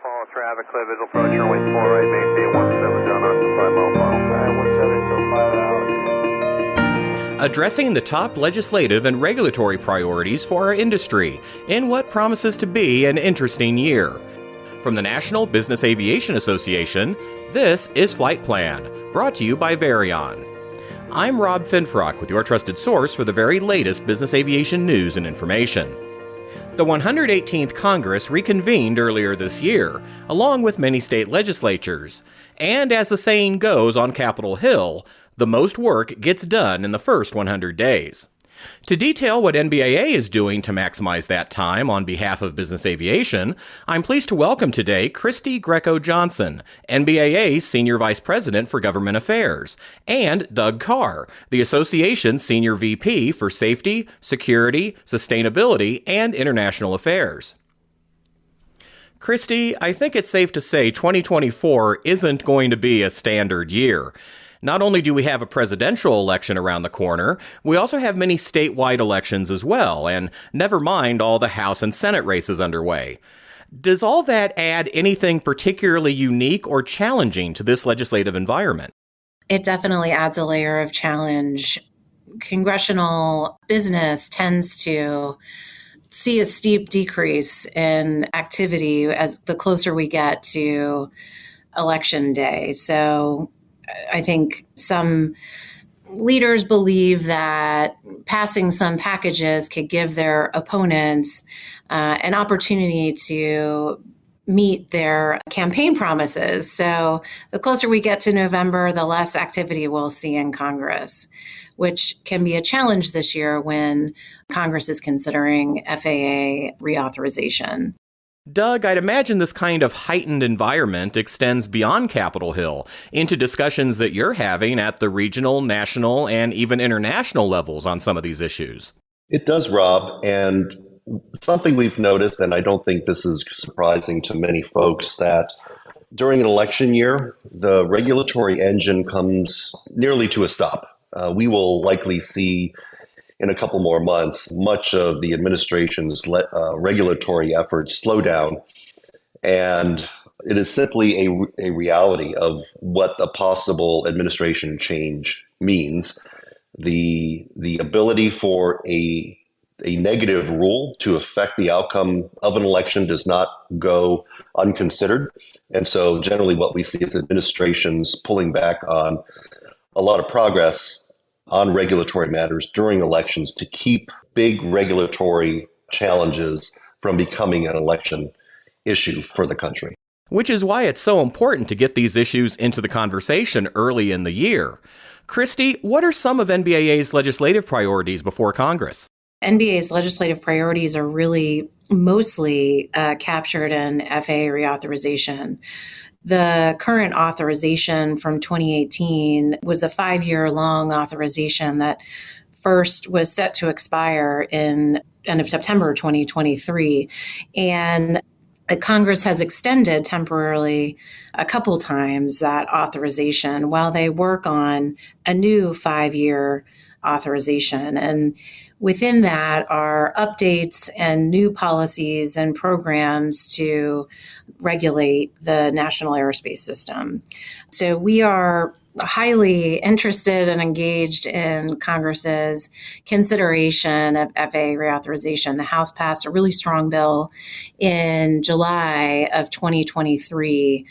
follow traffic, clear visual approach, runway 4 right, maintain 17, John Austin, 5 mile final. 17 till 5 out. Addressing the top legislative and regulatory priorities for our industry in what promises to be an interesting year. From the National Business Aviation Association, this is Flight Plan, brought to you by Aviation. I'm Rob Finfrock with your trusted source for the very latest business aviation news and information. The 118th Congress reconvened earlier this year, along with many state legislatures. And as the saying goes on Capitol Hill, the most work gets done in the first 100 days. To detail what NBAA is doing to maximize that time on behalf of business aviation, I'm pleased to welcome today Christy Greco-Johnson, NBAA's Senior Vice President for Government Affairs, and Doug Carr, the Association's Senior VP for Safety, Security, Sustainability, and International Affairs. Christy, I think it's safe to say 2024 isn't going to be a standard year. Not only do we have a presidential election around the corner, we also have many statewide elections as well, and never mind all the House and Senate races underway. Does all that add anything particularly unique or challenging to this legislative environment? It definitely adds a layer of challenge. Congressional business tends to see a steep decrease in activity as the closer we get to Election Day. So I think some leaders believe that passing some packages could give their opponents an opportunity to meet their campaign promises. So the closer we get to November, the less activity we'll see in Congress, which can be a challenge this year when Congress is considering FAA reauthorization. Doug, I'd imagine this kind of heightened environment extends beyond Capitol Hill into discussions that you're having at the regional, national, and even international levels on some of these issues. It does, Rob, and something we've noticed, and I don't think this is surprising to many folks, that during an election year, the regulatory engine comes nearly to a stop. We will likely see in a couple more months, much of the administration's regulatory efforts slow down. And it is simply a reality of what a possible administration change means. The ability for a negative rule to affect the outcome of an election does not go unconsidered. And so generally what we see is administrations pulling back on a lot of progress on regulatory matters during elections to keep big regulatory challenges from becoming an election issue for the country. Which is why it's so important to get these issues into the conversation early in the year. Christy, what are some of NBAA's legislative priorities before Congress? NBAA's legislative priorities are really mostly captured in FAA reauthorization. The current authorization from 2018 was a 5-year-long authorization that first was set to expire in end of September 2023. And Congress has extended temporarily a couple times that authorization while they work on a new 5-year authorization. And within that are updates and new policies and programs to regulate the national aerospace system. So we are highly interested and engaged in Congress's consideration of FAA reauthorization. The House passed a really strong bill in July of 2023.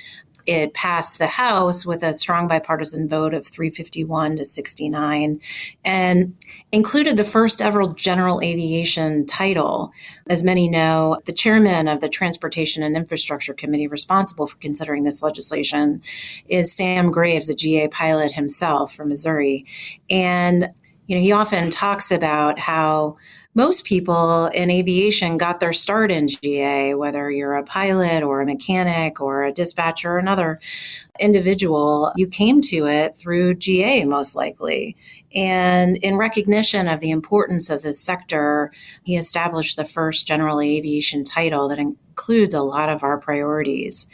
It passed the House with a strong bipartisan vote of 351 to 69 and included the first ever general aviation title. As many know, the chairman of the Transportation and Infrastructure Committee responsible for considering this legislation is Sam Graves, a GA pilot himself from Missouri. And he often talks about how most people in aviation got their start in GA, whether you're a pilot or a mechanic or a dispatcher or another individual, you came to it through GA most likely. And in recognition of the importance of this sector, he established the first general aviation title that includes a lot of our priorities.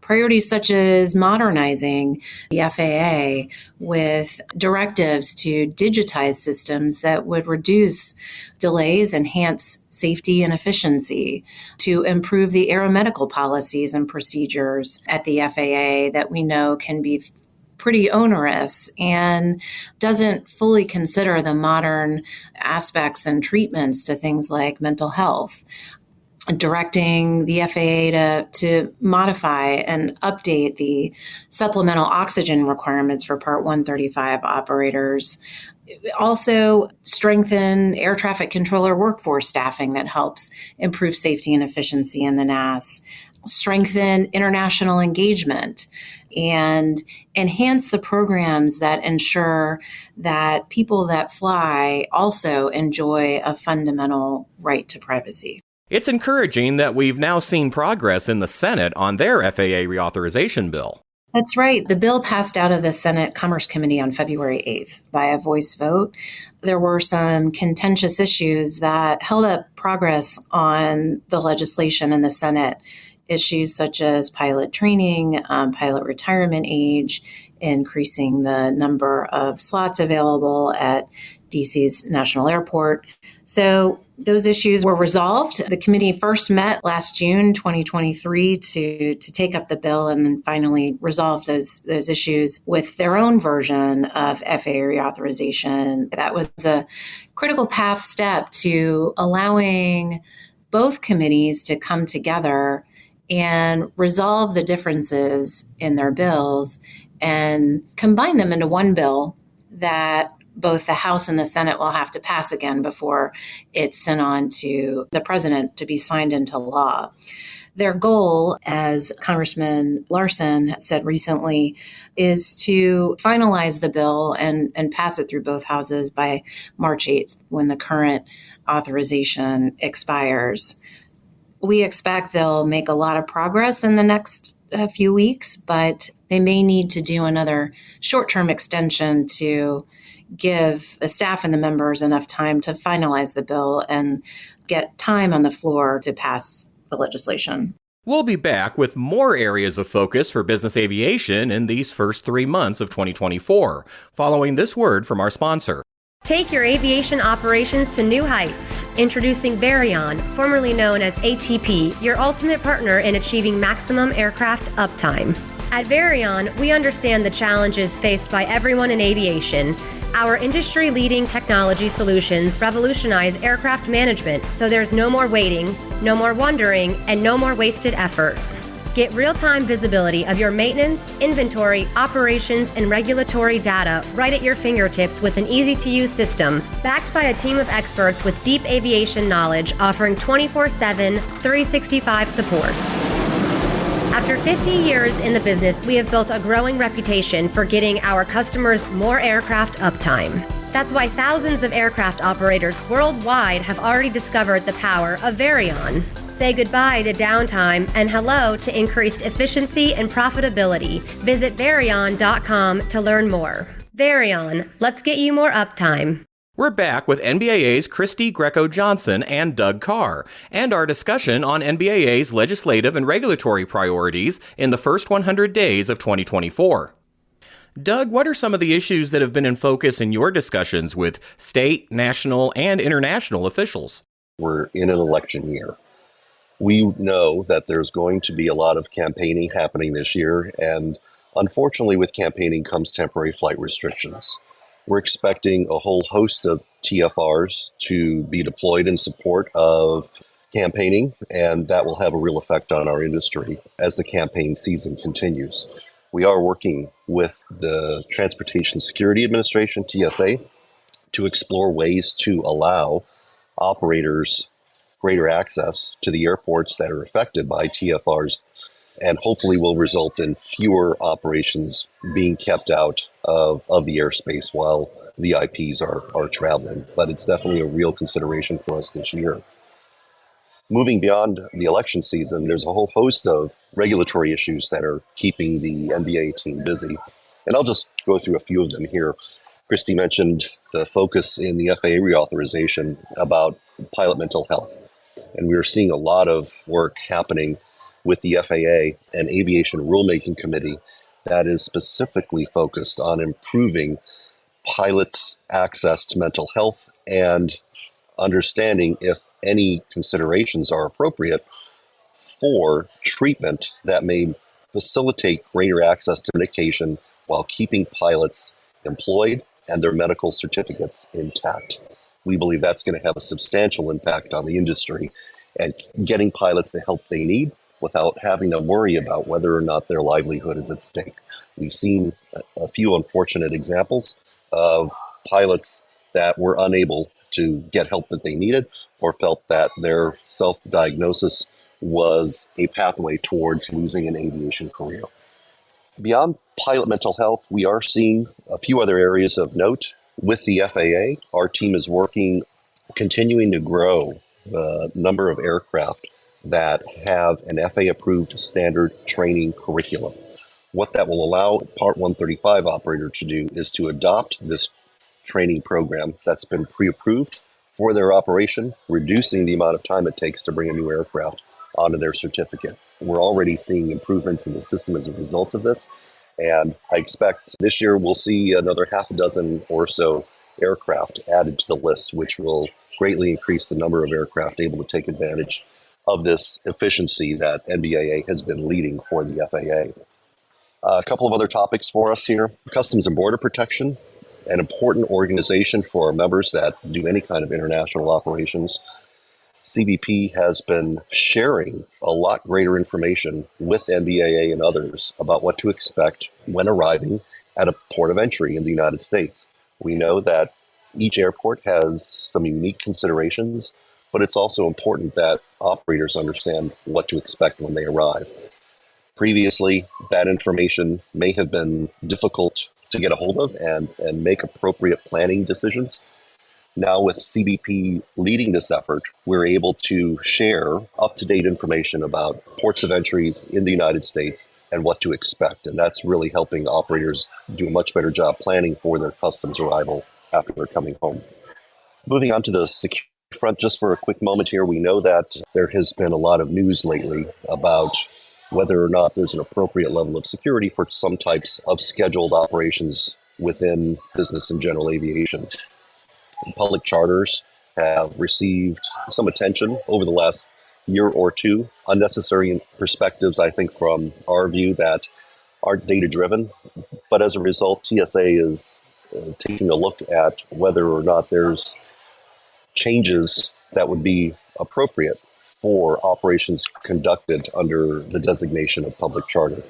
priorities such as modernizing the FAA with directives to digitize systems that would reduce delays, enhance safety and efficiency, to improve the aeromedical policies and procedures at the FAA that we know can be pretty onerous and doesn't fully consider the modern aspects and treatments to things like mental health. Directing the FAA to modify and update the supplemental oxygen requirements for Part 135 operators. Also, strengthen air traffic controller workforce staffing that helps improve safety and efficiency in the NAS. Strengthen international engagement and enhance the programs that ensure that people that fly also enjoy a fundamental right to privacy. It's encouraging that we've now seen progress in the Senate on their FAA reauthorization bill. That's right. The bill passed out of the Senate Commerce Committee on February 8th by a voice vote. There were some contentious issues that held up progress on the legislation in the Senate. Issues such as pilot training, pilot retirement age, increasing the number of slots available at DC's National Airport. So those issues were resolved. The committee first met last June 2023 to take up the bill and then finally resolve those issues with their own version of FAA reauthorization. That was a critical path step to allowing both committees to come together and resolve the differences in their bills and combine them into one bill that both the House and the Senate will have to pass again before it's sent on to the president to be signed into law. Their goal, as Congressman Larson said recently, is to finalize the bill and pass it through both houses by March 8th, when the current authorization expires. We expect they'll make a lot of progress in the next few weeks, but they may need to do another short-term extension to give the staff and the members enough time to finalize the bill and get time on the floor to pass the legislation. We'll be back with more areas of focus for business aviation in these first 3 months of 2024, following this word from our sponsor. Take your aviation operations to new heights. Introducing Varion, formerly known as ATP, your ultimate partner in achieving maximum aircraft uptime. At Varion, we understand the challenges faced by everyone in aviation. Our industry-leading technology solutions revolutionize aircraft management, so there's no more waiting, no more wondering, and no more wasted effort. Get real-time visibility of your maintenance, inventory, operations, and regulatory data right at your fingertips with an easy-to-use system, backed by a team of experts with deep aviation knowledge offering 24/7, 365 support. After 50 years in the business, we have built a growing reputation for getting our customers more aircraft uptime. That's why thousands of aircraft operators worldwide have already discovered the power of Varion. Say goodbye to downtime and hello to increased efficiency and profitability. Visit Varion.com to learn more. Varion, let's get you more uptime. We're back with NBAA's Christy Greco-Johnson and Doug Carr, and our discussion on NBAA's legislative and regulatory priorities in the first 100 days of 2024. Doug, what are some of the issues that have been in focus in your discussions with state, national, and international officials? We're in an election year. We know that there's going to be a lot of campaigning happening this year, and unfortunately with campaigning comes temporary flight restrictions. We're expecting a whole host of TFRs to be deployed in support of campaigning, and that will have a real effect on our industry as the campaign season continues. We are working with the Transportation Security Administration, TSA, to explore ways to allow operators greater access to the airports that are affected by TFRs, and hopefully will result in fewer operations being kept out of the airspace while VIPs are traveling. But it's definitely a real consideration for us this year. Moving beyond the election season, there's a whole host of regulatory issues that are keeping the NBAA team busy. And I'll just go through a few of them here. Christy mentioned the focus in the FAA reauthorization about pilot mental health. And we are seeing a lot of work happening with the FAA an aviation rulemaking committee that is specifically focused on improving pilots' access to mental health and understanding if any considerations are appropriate for treatment that may facilitate greater access to medication while keeping pilots employed and their medical certificates intact. We believe that's going to have a substantial impact on the industry and getting pilots the help they need without having to worry about whether or not their livelihood is at stake. We've seen a few unfortunate examples of pilots that were unable to get help that they needed or felt that their self-diagnosis was a pathway towards losing an aviation career. Beyond pilot mental health, we are seeing a few other areas of note. With the FAA, our team is continuing to grow the number of aircraft that have an FAA-approved standard training curriculum. What that will allow Part 135 operator to do is to adopt this training program that's been pre-approved for their operation, reducing the amount of time it takes to bring a new aircraft onto their certificate. We're already seeing improvements in the system as a result of this, and I expect this year we'll see another half a dozen or so aircraft added to the list, which will greatly increase the number of aircraft able to take advantage of this efficiency that NBAA has been leading for the FAA. A couple of other topics for us here. Customs and Border Protection, an important organization for our members that do any kind of international operations. CBP has been sharing a lot greater information with NBAA and others about what to expect when arriving at a port of entry in the United States. We know that each airport has some unique considerations, but it's also important that operators understand what to expect when they arrive. Previously, that information may have been difficult to get a hold of and make appropriate planning decisions. Now, with CBP leading this effort, we're able to share up-to-date information about ports of entries in the United States and what to expect. And that's really helping operators do a much better job planning for their customs arrival after they're coming home. Moving on to the security front, just for a quick moment here, we know that there has been a lot of news lately about whether or not there's an appropriate level of security for some types of scheduled operations within business and general aviation. Public charters have received some attention over the last year or two. Unnecessary perspectives, I think, from our view that aren't data-driven. But as a result, TSA is taking a look at whether or not there's changes that would be appropriate for operations conducted under the designation of public charter.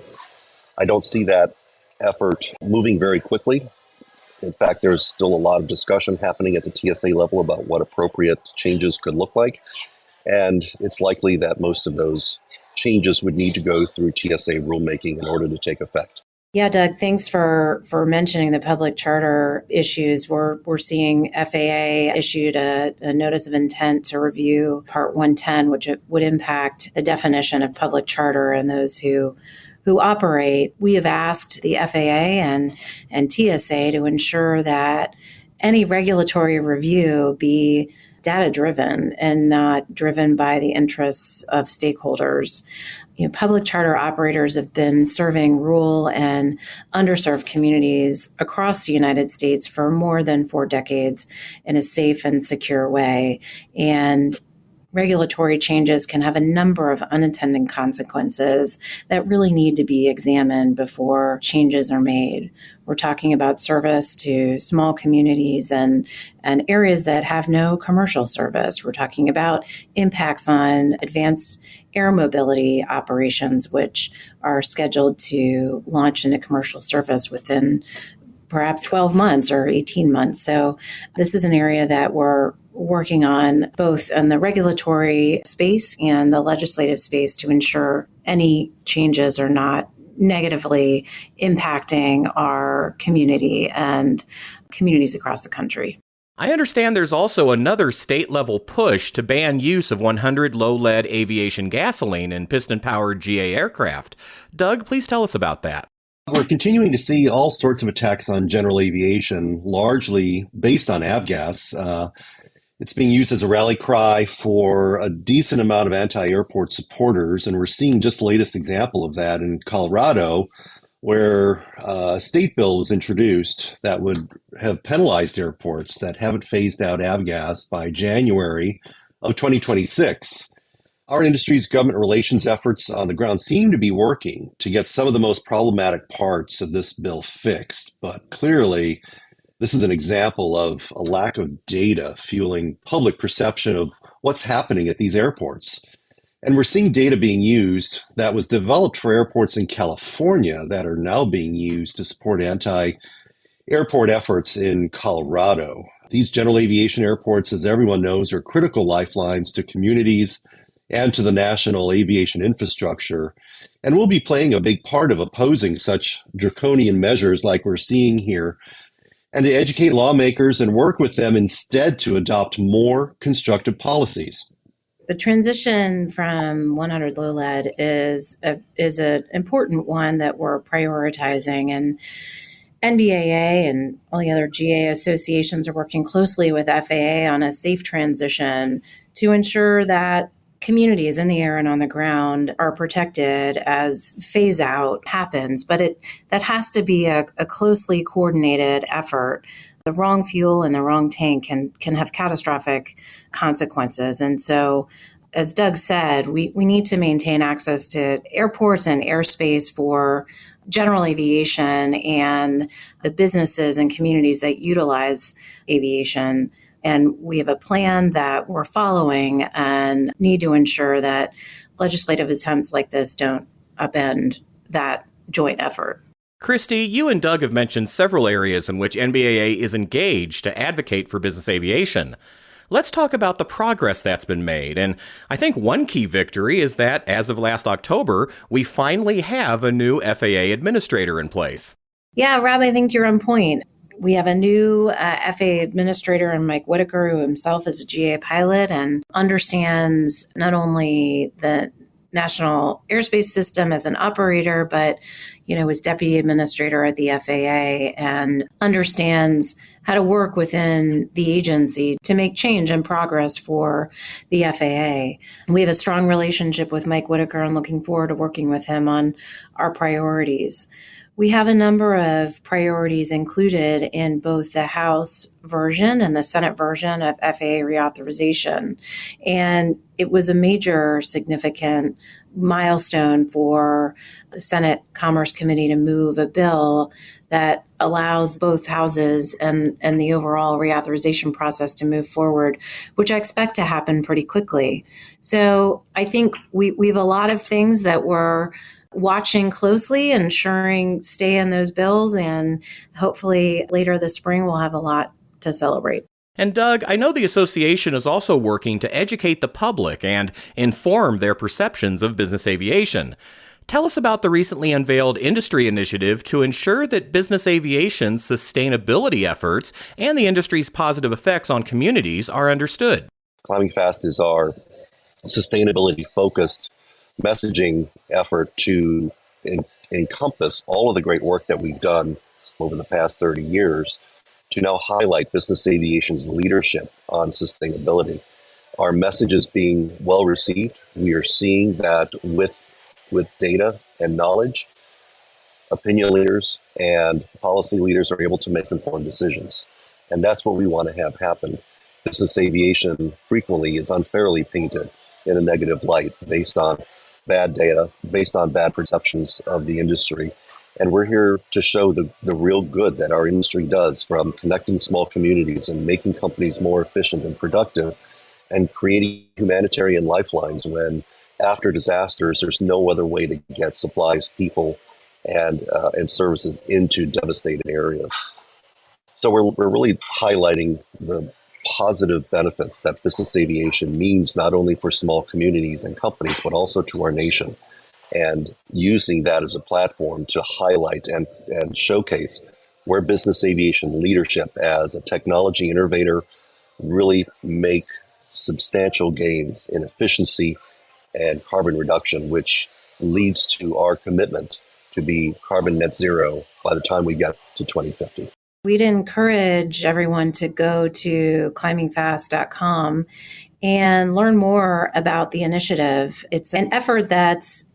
I don't see that effort moving very quickly. In fact, there's still a lot of discussion happening at the TSA level about what appropriate changes could look like. And it's likely that most of those changes would need to go through TSA rulemaking in order to take effect. Yeah, Doug, thanks for mentioning the public charter issues. We're seeing FAA issued a notice of intent to review Part 110, which would impact the definition of public charter and those who operate. We have asked the FAA and TSA to ensure that any regulatory review be data-driven and not driven by the interests of stakeholders. Public charter operators have been serving rural and underserved communities across the United States for more than 4 decades in a safe and secure way. And regulatory changes can have a number of unintended consequences that really need to be examined before changes are made. We're talking about service to small communities and areas that have no commercial service. We're talking about impacts on advanced air mobility operations, which are scheduled to launch into commercial service within perhaps 12 months or 18 months. So this is an area that we're working on both in the regulatory space and the legislative space to ensure any changes are not negatively impacting our community and communities across the country. I understand there's also another state-level push to ban use of 100 low-lead aviation gasoline in piston-powered GA aircraft. Doug, please tell us about that. We're continuing to see all sorts of attacks on general aviation, largely based on avgas. It's being used as a rally cry for a decent amount of anti-airport supporters, and we're seeing just the latest example of that in Colorado, where a state bill was introduced that would have penalized airports that haven't phased out avgas by January of 2026. Our industry's government relations efforts on the ground seem to be working to get some of the most problematic parts of this bill fixed, but clearly this is an example of a lack of data fueling public perception of what's happening at these airports. And we're seeing data being used that was developed for airports in California that are now being used to support anti-airport efforts in Colorado. These general aviation airports, as everyone knows, are critical lifelines to communities and to the national aviation infrastructure, and will be playing a big part of opposing such draconian measures like we're seeing here, and to educate lawmakers and work with them instead to adopt more constructive policies. The transition from 100 low lead is an important one that we're prioritizing, and NBAA and all the other GA associations are working closely with FAA on a safe transition to ensure that communities in the air and on the ground are protected as phase out happens. But that has to be a closely coordinated effort. The wrong fuel in the wrong tank can have catastrophic consequences. And so, as Doug said, we need to maintain access to airports and airspace for general aviation and the businesses and communities that utilize aviation. And we have a plan that we're following and need to ensure that legislative attempts like this don't upend that joint effort. Christy, you and Doug have mentioned several areas in which NBAA is engaged to advocate for business aviation. Let's talk about the progress that's been made. And I think one key victory is that, as of last October, we finally have a new FAA administrator in place. Yeah, Rob, I think you're on point. We have a new FAA administrator in Mike Whitaker, who himself is a GA pilot and understands not only the national airspace system as an operator, but, was deputy administrator at the FAA and understands how to work within the agency to make change and progress for the FAA. We have a strong relationship with Mike Whitaker and looking forward to working with him on our priorities. We have a number of priorities included in both the House version and the Senate version of FAA reauthorization. And it was a major significant milestone for the Senate Commerce Committee to move a bill that allows both houses and the overall reauthorization process to move forward, which I expect to happen pretty quickly. So I think we have a lot of things that we're watching closely, ensuring stay in those bills, and hopefully later this spring we'll have a lot to celebrate. And Doug, I know the association is also working to educate the public and inform their perceptions of business aviation. Tell us about the recently unveiled industry initiative to ensure that business aviation's sustainability efforts and the industry's positive effects on communities are understood. Climbing Fast is our sustainability-focused messaging effort to encompass all of the great work that we've done over the past 30 years to now highlight business aviation's leadership on sustainability. Our message is being well received. We are seeing that with data and knowledge, opinion leaders and policy leaders are able to make informed decisions. And that's what we want to have happen. Business aviation frequently is unfairly painted in a negative light based on bad data, based on bad perceptions of the industry. And we're here to show the real good that our industry does, from connecting small communities and making companies more efficient and productive and creating humanitarian lifelines when after disasters, there's no other way to get supplies, people, and services into devastated areas. So we're really highlighting the positive benefits that business aviation means not only for small communities and companies, but also to our nation, and using that as a platform to highlight and showcase where business aviation leadership as a technology innovator really make substantial gains in efficiency and carbon reduction, which leads to our commitment to be carbon net zero by the time we get to 2050. We'd encourage everyone to go to climbingfast.com and learn more about the initiative. It's an effort that's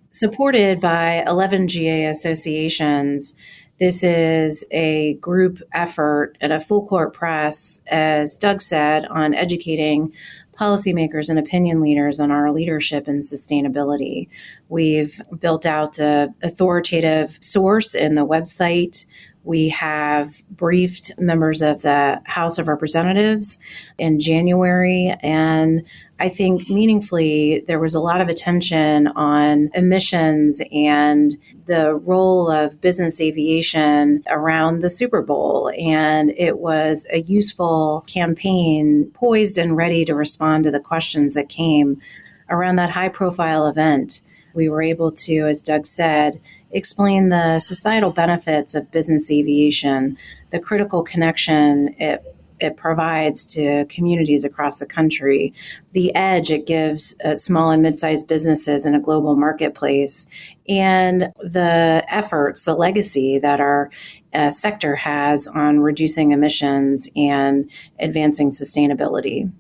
supported by 11 GA associations. This is a group effort and a full court press, as Doug said, on educating policymakers and opinion leaders on our leadership in sustainability. We've built out an authoritative source in the website. We have briefed members of the House of Representatives in January, and I think meaningfully there was a lot of attention on emissions and the role of business aviation around the Super Bowl. And it was a useful campaign poised and ready to respond to the questions that came around that high-profile event. We were able to, as Doug said, explain the societal benefits of business aviation, the critical connection it provides to communities across the country, the edge it gives small and mid-sized businesses in a global marketplace, and the efforts, the legacy that our sector has on reducing emissions and advancing sustainability.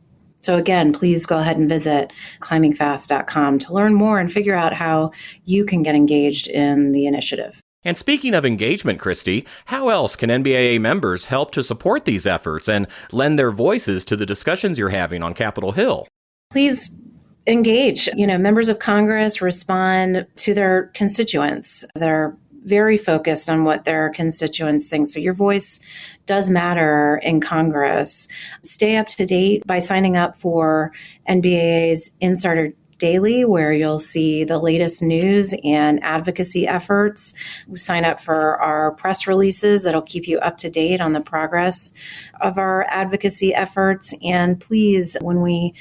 So again, please go ahead and visit climbingfast.com to learn more and figure out how you can get engaged in the initiative. And speaking of engagement, Christy, how else can NBAA members help to support these efforts and lend their voices to the discussions you're having on Capitol Hill? Please engage. Members of Congress respond to their constituents. They're very focused on what their constituents think. So your voice does matter in Congress. Stay up to date by signing up for NBAA's Insider Daily, where you'll see the latest news and advocacy efforts. Sign up for our press releases that'll keep you up to date on the progress of our advocacy efforts. And please, when we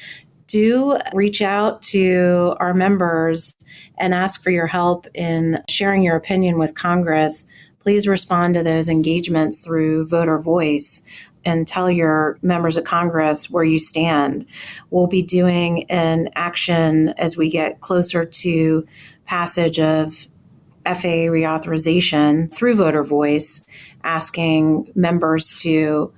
do reach out to our members and ask for your help in sharing your opinion with Congress, please respond to those engagements through voter voice and tell your members of Congress where you stand. We'll be doing an action as we get closer to passage of FAA reauthorization through voter voice, asking members to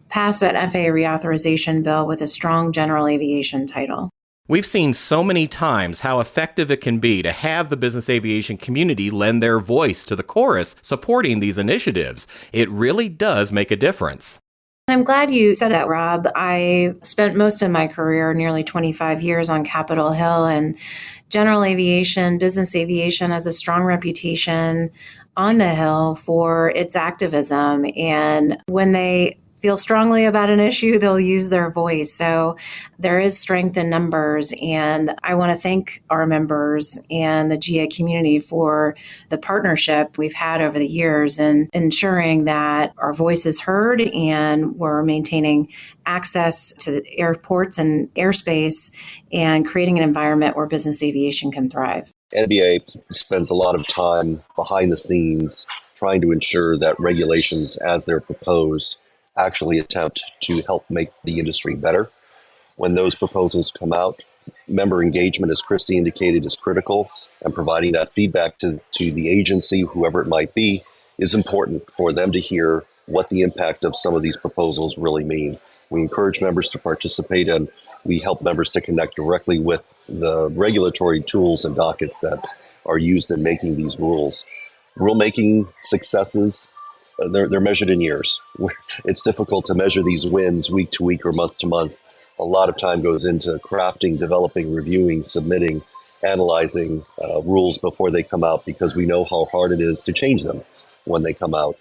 pass that FAA reauthorization bill with a strong general aviation title. We've seen so many times how effective it can be to have the business aviation community lend their voice to the chorus supporting these initiatives. It really does make a difference. I'm glad you said that, Rob. I spent most of my career, nearly 25 years, on Capitol Hill, and general aviation, business aviation has a strong reputation on the Hill for its activism. And when they feel strongly about an issue, they'll use their voice. So there is strength in numbers. And I want to thank our members and the GA community for the partnership we've had over the years in ensuring that our voice is heard and we're maintaining access to the airports and airspace and creating an environment where business aviation can thrive. NBA spends a lot of time behind the scenes trying to ensure that regulations as they're proposed actually attempt to help make the industry better. When those proposals come out, member engagement, as Christy indicated, is critical, and providing that feedback to the agency, whoever it might be, is important for them to hear what the impact of some of these proposals really mean. We encourage members to participate, and we help members to connect directly with the regulatory tools and dockets that are used in making these rules. Rulemaking successes, they're measured in years. It's difficult to measure these wins week to week or month to month. A lot of time goes into crafting, developing, reviewing, submitting, analyzing rules before they come out, because we know how hard it is to change them when they come out.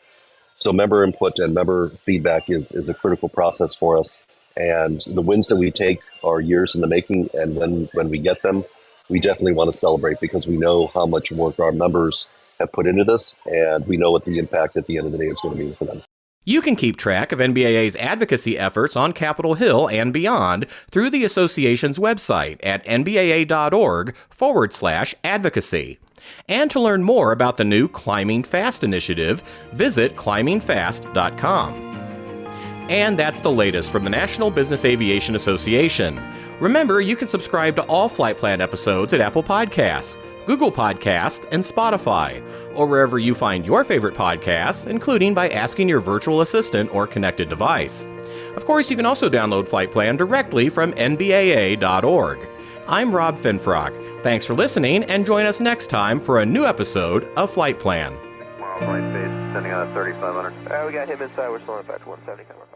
So member input and member feedback is a critical process for us. And the wins that we take are years in the making. And when we get them, we definitely want to celebrate, because we know how much work our members have put into this, and we know what the impact at the end of the day is going to be for them. You can keep track of NBAA's advocacy efforts on Capitol Hill and beyond through the association's website at nbaa.org/advocacy. And to learn more about the new Climbing Fast initiative, visit climbingfast.com. And that's the latest from the National Business Aviation Association. Remember, you can subscribe to all Flight Plan episodes at Apple Podcasts, Google Podcasts, and Spotify, or wherever you find your favorite podcasts, including by asking your virtual assistant or connected device. Of course, you can also download Flight Plan directly from NBAA.org. I'm Rob Finfrock. Thanks for listening, and join us next time for a new episode of Flight Plan. Flight base, sending on a 3500. We got him inside. We're still on effect 170 coming.